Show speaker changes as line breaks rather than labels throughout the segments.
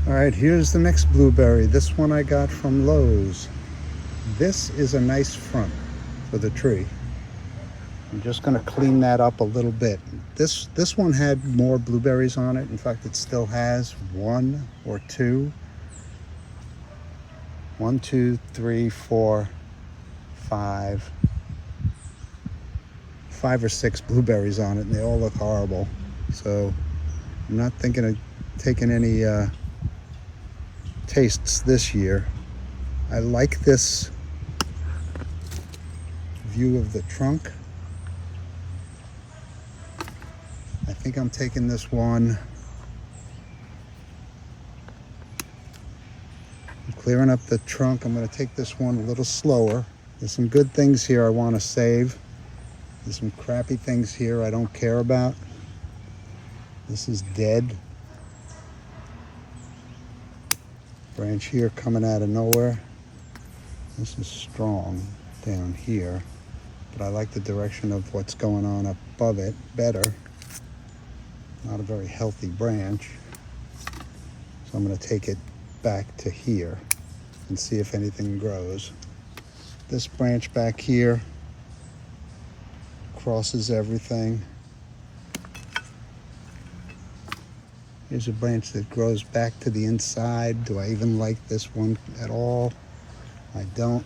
All right, here's the next blueberry. This one I got from Lowe's. This is a nice front for the tree. I'm just going to clean that up a little bit. This one had more blueberries on it. In fact, it still has one or two. 1, 2, 3, 4, 5. 5 or 6 blueberries on it, and they all look horrible. So I'm not thinking of taking any tastes this year. I like this view of the trunk. I think I'm taking this one. I'm clearing up the trunk. I'm going to take this one a little slower. There's some good things here I want to save. There's some crappy things here I don't care about. This is dead. Branch here coming out of nowhere. This is strong down here, but I like the direction of what's going on above it better. Not a very healthy branch. So I'm going to take it back to here and see if anything grows. This branch back here crosses everything. Here's a branch that grows back to the inside. Do I even like this one at all? I don't.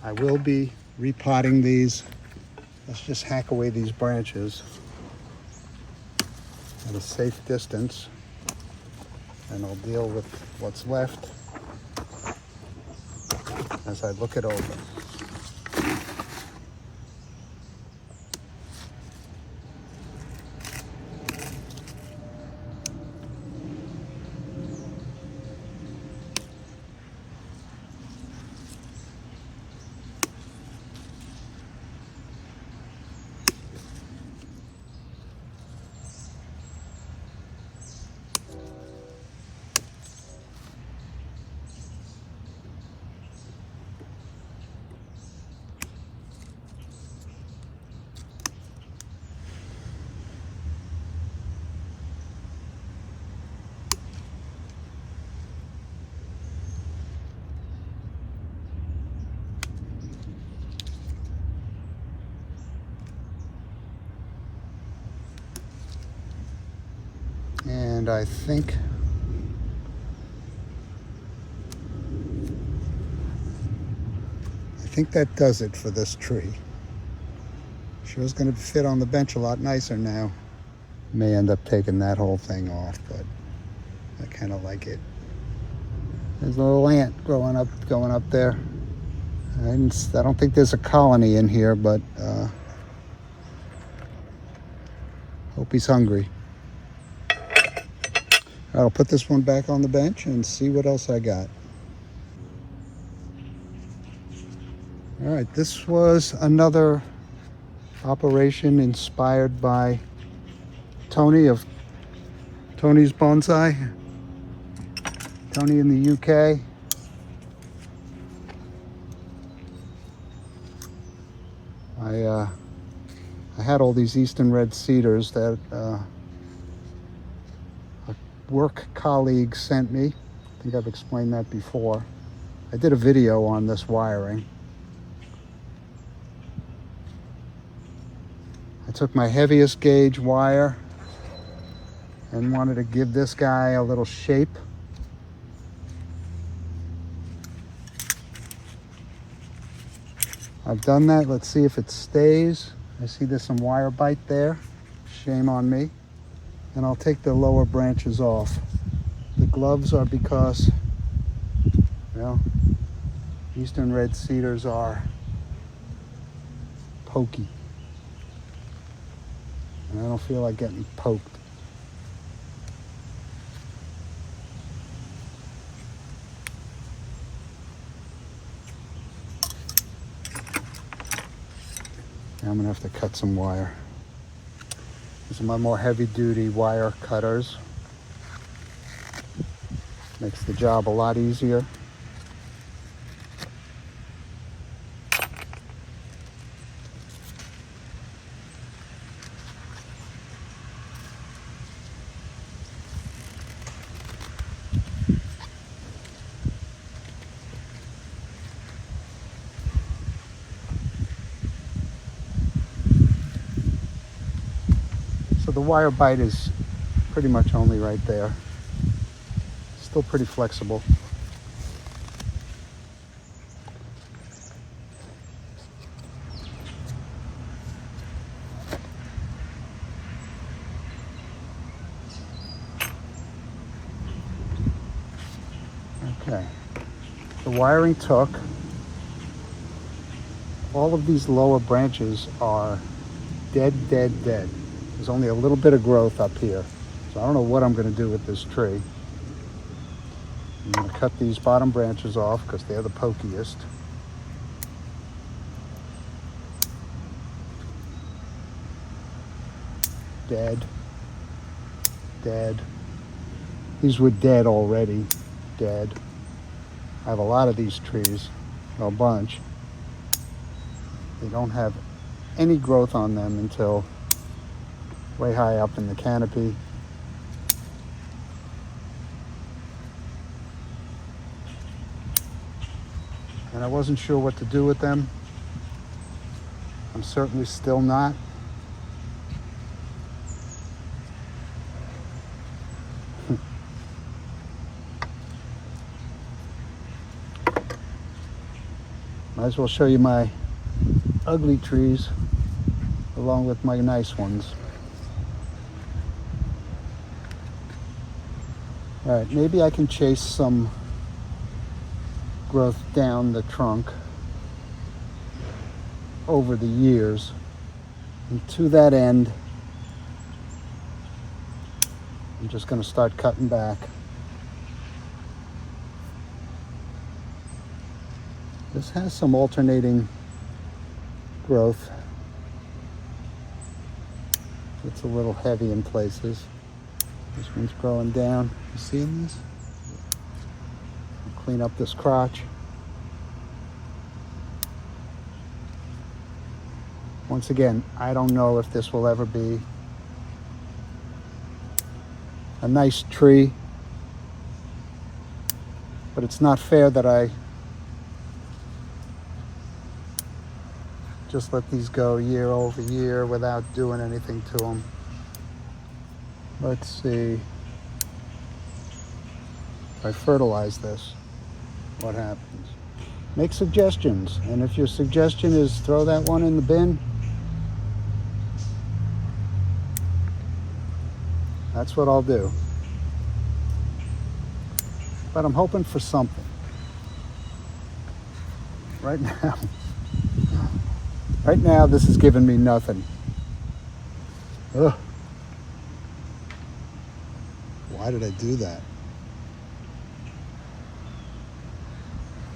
I will be repotting these. Let's just hack away these branches at a safe distance, and I'll deal with what's left as I look it over. And I think that does it for this tree. Sure is going to fit on the bench a lot nicer now. May end up taking that whole thing off, but I kind of like it. There's a little ant going up there. I don't think there's a colony in here, but hope he's hungry. I'll put this one back on the bench and see what else I got. All right, this was another operation inspired by Tony of Tony's Bonsai. Tony in the UK. I had all these Eastern Red Cedars that a work colleague sent me. I think I've explained that before. I did a video on this wiring. I took my heaviest gauge wire and wanted to give this guy a little shape. I've done that. Let's see if it stays. I see there's some wire bite there. Shame on me. And I'll take the lower branches off. The gloves are because, well, Eastern Red Cedars are pokey. And I don't feel like getting poked. I'm gonna have to cut some wire. These are my more heavy-duty wire cutters. Makes the job a lot easier. the wire bite is pretty much only right there. Still pretty flexible. Okay, the wiring took. All of these lower branches are dead. There's only a little bit of growth up here. So I don't know what I'm going to do with this tree. I'm going to cut these bottom branches off because they're the pokiest. Dead. These were dead already. Dead. I have a lot of these trees, a bunch. They don't have any growth on them until way high up in the canopy. And I wasn't sure what to do with them. I'm certainly still not. Might as well show you my ugly trees along with my nice ones. All right, maybe I can chase some growth down the trunk over the years. And to that end, I'm just going to start cutting back. This has some alternating growth. It's a little heavy in places. This one's growing down. You seeing this? I'll clean up this crotch. Once again, I don't know if this will ever be a nice tree, but it's not fair that I just let these go year over year without doing anything to them. Let's see. If I fertilize this, what happens? Make suggestions, and if your suggestion is throw that one in the bin, that's what I'll do. But I'm hoping for something. Right now, this is giving me nothing. Ugh. Why did I do that?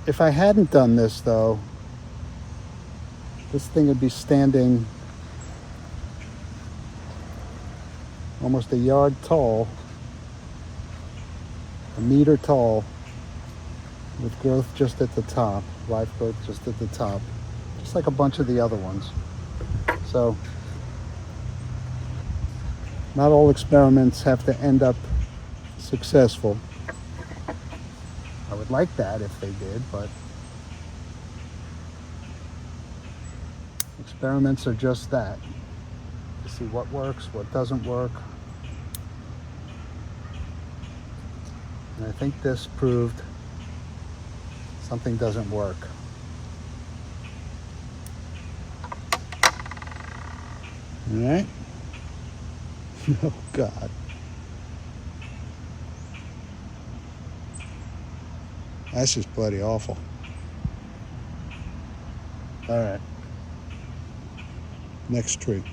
If I hadn't done this, though, this thing would be standing almost a yard tall, a meter tall, with growth just at the top, live growth just at the top. Just like a bunch of the other ones. So, not all experiments have to end up successful. I would like that if they did, but experiments are just that. To see what works, what doesn't work. And I think this proved something doesn't work. All right. Oh, God. That's just bloody awful. All right. Next tree.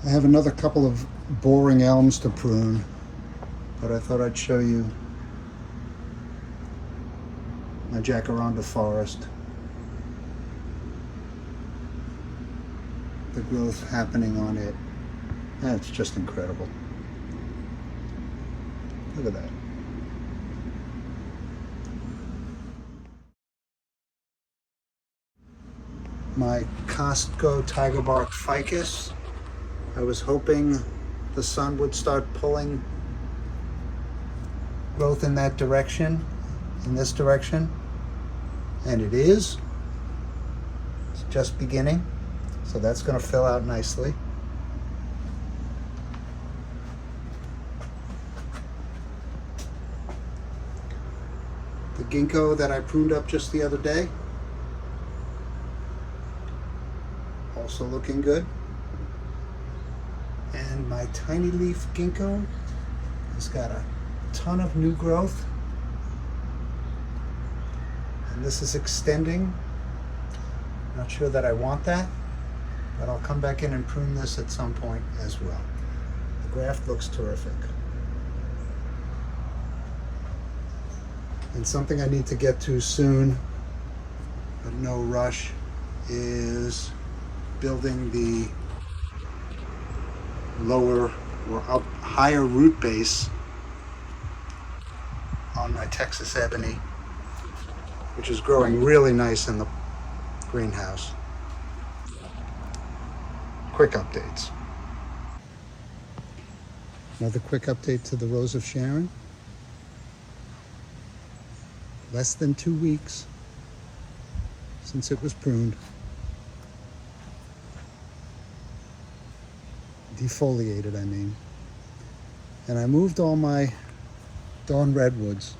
I have another couple of boring elms to prune, but I thought I'd show you my Jacaranda Forest. The growth happening on it. That's just incredible. Look at that. My Costco tiger bark ficus. I was hoping the sun would start pulling growth in that direction, in this direction, and it is. It's just beginning. So that's going to fill out nicely. ginkgo that I pruned up just the other day. Also looking good. And my tiny leaf ginkgo has got a ton of new growth. And this is extending. Not sure that I want that, but I'll come back in and prune this at some point as well. The graft looks terrific. And something I need to get to soon, but no rush, is building the lower or up higher root base on my Texas ebony, which is growing really nice in the greenhouse. Quick updates. Another quick update to the Rose of Sharon. Less than 2 weeks since it was pruned. Defoliated, I mean. And I moved all my dawn redwoods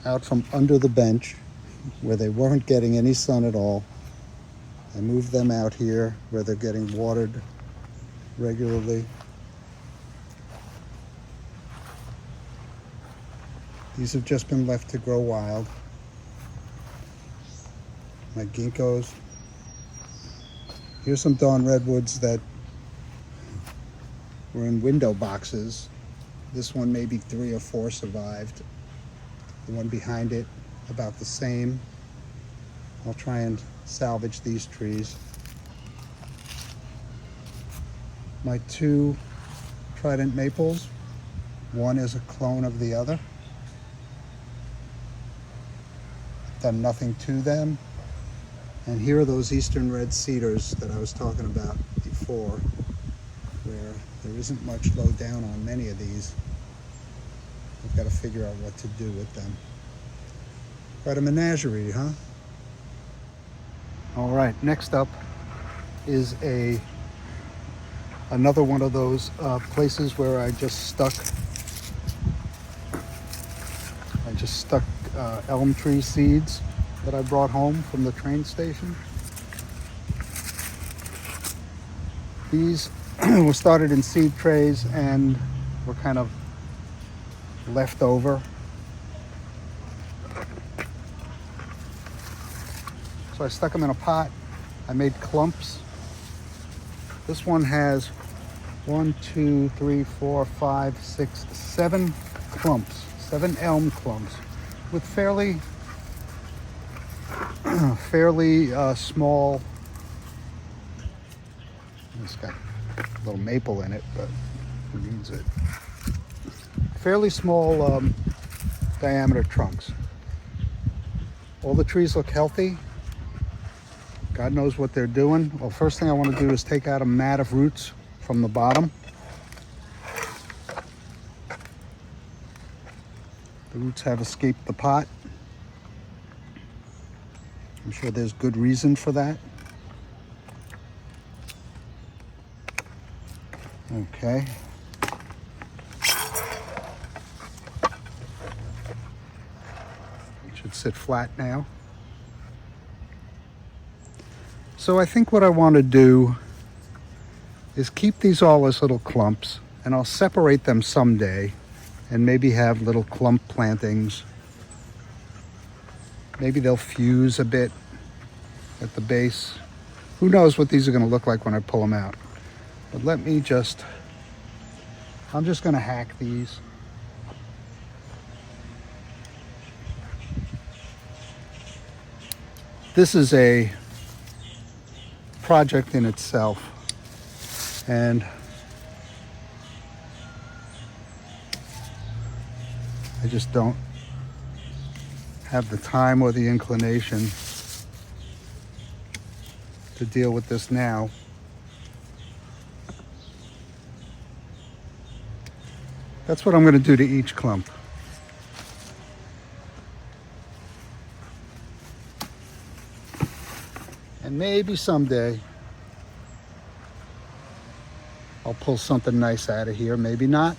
out from under the bench where they weren't getting any sun at all. I moved them out here where they're getting watered regularly. These have just been left to grow wild. My ginkgos. Here's some dawn redwoods that were in window boxes. This one, maybe 3 or 4 survived. The one behind it, about the same. I'll try and salvage these trees. My 2 trident maples, one is a clone of the other. Done nothing to them. And here are those eastern red cedars that I was talking about before, where there isn't much low down on many of these. I've got to figure out what to do with them. Quite a menagerie, huh? All right, next up is another one of those places where I just stuck elm tree seeds that I brought home from the train station. These were started in seed trays and were kind of left over. So I stuck them in a pot. I made clumps. This one has 1, 2, 3, 4, 5, 6, 7 clumps, 7 elm clumps with fairly small. It's got a little maple in it, but who needs it? Fairly small diameter trunks. All the trees look healthy. God knows what they're doing. Well, first thing I want to do is take out a mat of roots from the bottom. The roots have escaped the pot. I'm sure there's good reason for that. Okay. It should sit flat now. So I think what I want to do is keep these all as little clumps, and I'll separate them someday and maybe have little clump plantings. Maybe they'll fuse a bit at the base. Who knows what these are going to look like when I pull them out. But I'm just going to hack these. This is a project in itself, and I just don't have the time or the inclination to deal with this now. That's what I'm going to do to each clump. And maybe someday I'll pull something nice out of here, maybe not.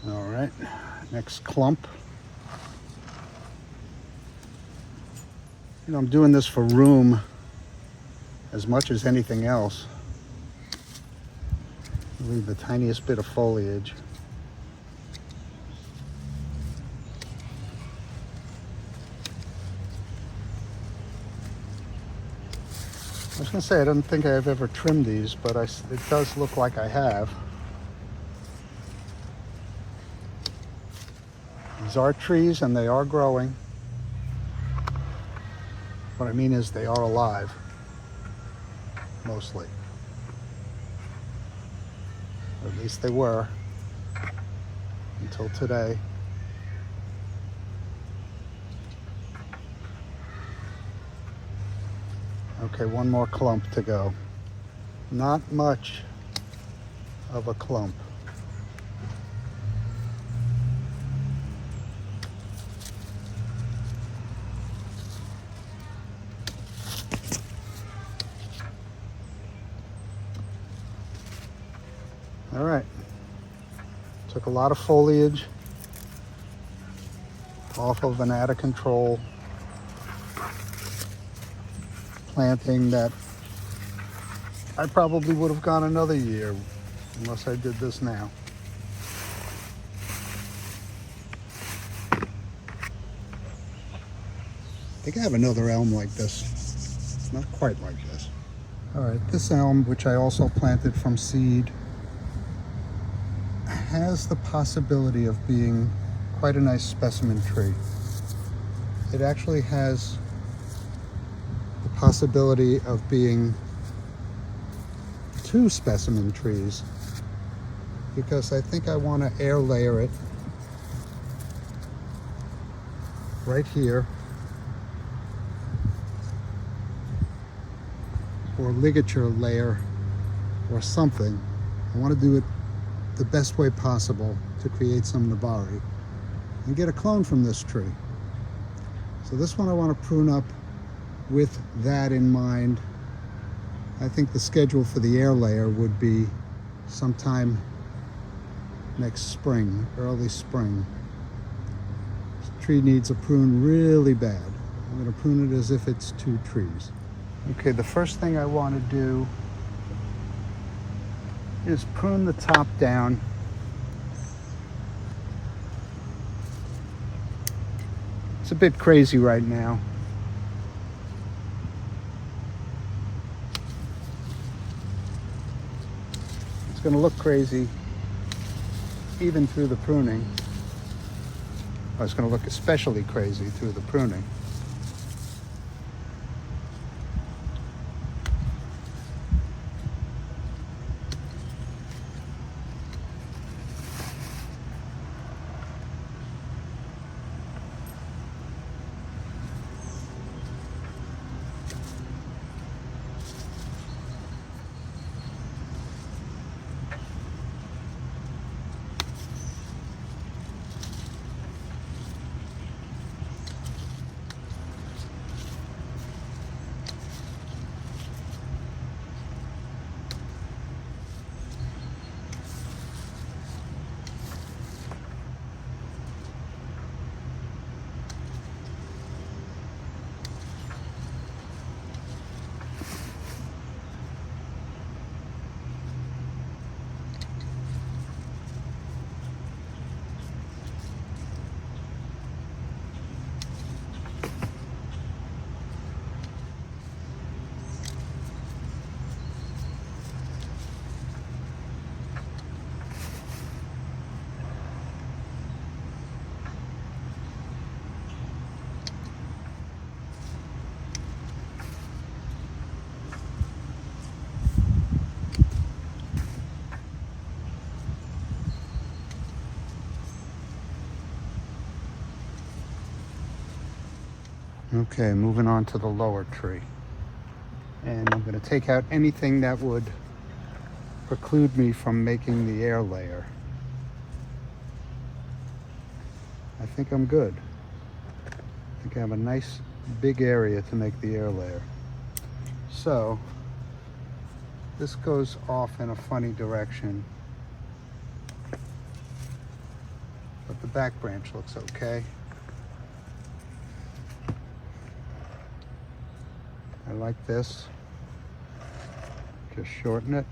All right, next clump. You know, I'm doing this for room as much as anything else. Leave the tiniest bit of foliage. I was going to say, I don't think I've ever trimmed these, but it does look like I have. These are trees and they are growing. What I mean is they are alive, mostly. Or at least they were until today. Okay, one more clump to go. Not much of a clump. All right, took a lot of foliage off of an out of control planting that I probably would have gone another year unless I did this now. I think I have another elm like this, not quite like this. All right, this elm, which I also planted from seed, has the possibility of being quite a nice specimen tree. It actually has the possibility of being 2 specimen trees because I think I want to air layer it right here, or ligature layer or something. I want to do it the best way possible to create some nabari and get a clone from this tree. So this one I want to prune up with that in mind. I think the schedule for the air layer would be sometime next spring, early spring. This tree needs a prune really bad. I'm going to prune it as if it's 2 trees. Okay, the first thing I want to do is prune the top down. It's a bit crazy right now. It's going to look crazy even through the pruning. Oh, it's going to look especially crazy through the pruning. Okay, moving on to the lower tree. And I'm going to take out anything that would preclude me from making the air layer. I think I'm good. I think I have a nice big area to make the air layer. So this goes off in a funny direction. but the back branch looks okay. I like this. Just shorten it.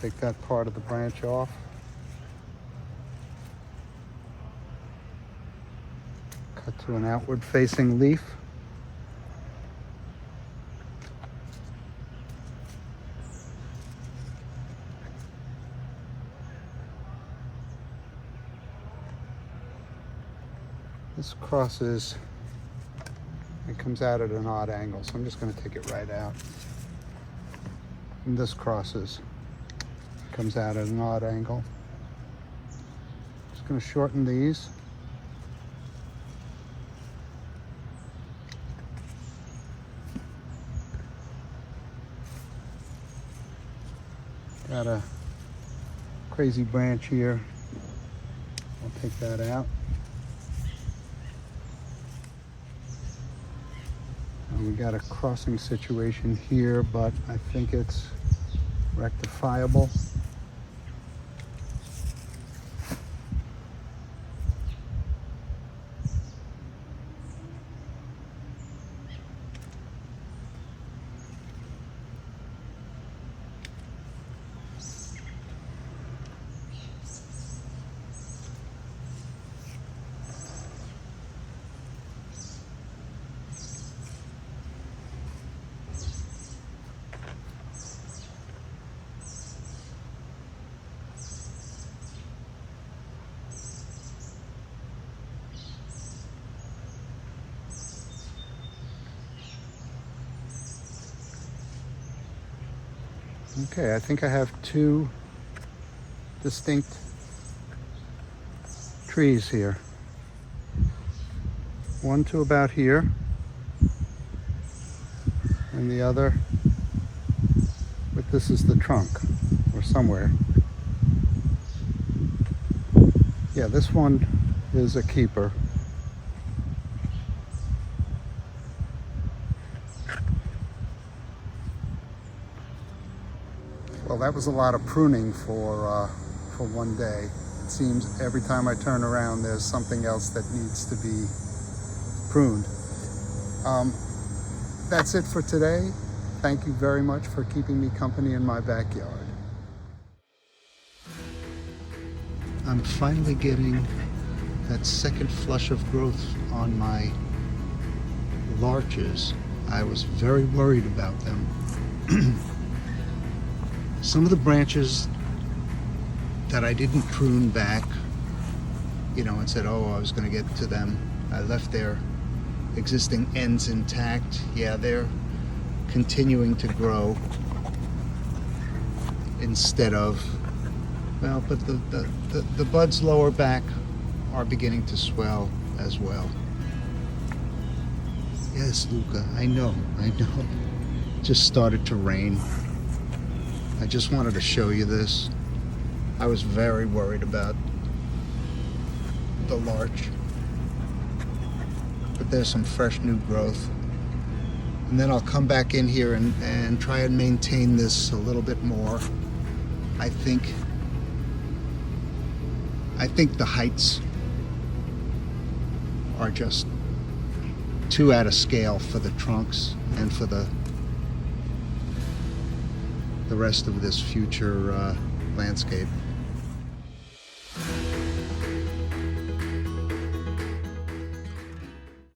Take that part of the branch off. Cut to an outward facing leaf. This crosses, it comes out at an odd angle, so I'm just going to take it right out. And this crosses, comes out at an odd angle. Just going to shorten these. Got a crazy branch here. I'll take that out. And we got a crossing situation here, but I think it's rectifiable. Okay, I think I have two distinct trees here. One to about here, and the other, but this is the trunk, or somewhere. Yeah, this one is a keeper. Well, that was a lot of pruning for one day. It seems every time I turn around, there's something else that needs to be pruned. That's it for today. Thank you very much for keeping me company in my backyard. I'm finally getting that second flush of growth on my larches. I was very worried about them. Some of the branches that I didn't prune back, and said, oh, I was going to get to them, I left their existing ends intact. Yeah, they're continuing to grow instead of, well, but the buds lower back are beginning to swell as well. Yes, Luca, I know. Just started to rain. I just wanted to show you this. I was very worried about the larch, but there's some fresh new growth. And then I'll come back in here and try and maintain this a little bit more. I think the heights are just too out of scale for the trunks and for the rest of this future landscape.